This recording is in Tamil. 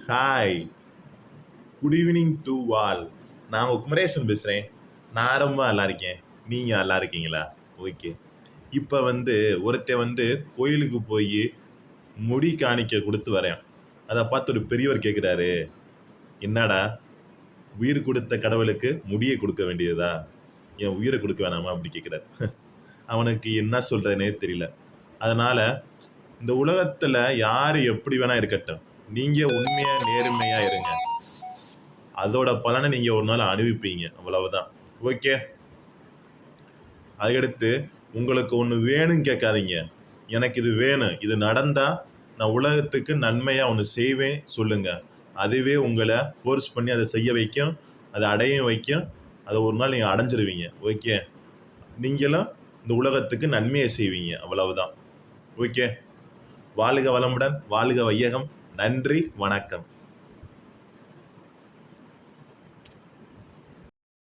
Hi, good evening to all. நான் உங்கள் குமரேசன் பேசுகிறேன். நான் ரொம்ப நல்லா இருக்கேன். நீங்கள் நல்லா இருக்கீங்களா? ஓகே. இப்போ ஒருத்தன் கோயிலுக்கு போய் முடி காணிக்க கொடுத்து வரேன். அதை பார்த்து ஒரு பெரியவர் கேட்குறாரு, என்னடா உயிர் கொடுத்த கடவுளுக்கு முடியை கொடுக்க வேண்டியதா, என் உயிரை கொடுக்க வேணாமா அப்படி கேட்குறாரு. அவனுக்கு என்ன சொல்கிறதுனே தெரியல. அதனால் இந்த உலகத்தில் யார் எப்படி வேணால் இருக்கட்டும், நீங்கள் உண்மையாக நேர்மையாக இருங்க. அதோட பலனை நீங்கள் ஒரு நாள் அனுபவிப்பீங்க. அவ்வளவுதான். ஓகே. அதுக்கடுத்து உங்களுக்கு ஒன்று வேணும்னு கேட்காதீங்க. எனக்கு இது வேணும், இது நடந்தால் நான் உலகத்துக்கு நன்மையாக ஒன்று செய்வேன் சொல்லுங்க. அதுவே உங்களை ஃபோர்ஸ் பண்ணி அதை செய்ய வைக்கும், அதை அடைய வைக்கும். அதை ஒரு நாள் நீங்கள் அடைஞ்சிருவீங்க. ஓகே. நீங்களும் இந்த உலகத்துக்கு நன்மையை செய்வீங்க. அவ்வளவுதான். ஓகே. வாழ்க வளமுடன், வாழ்க வையகம். நன்றி, வணக்கம்.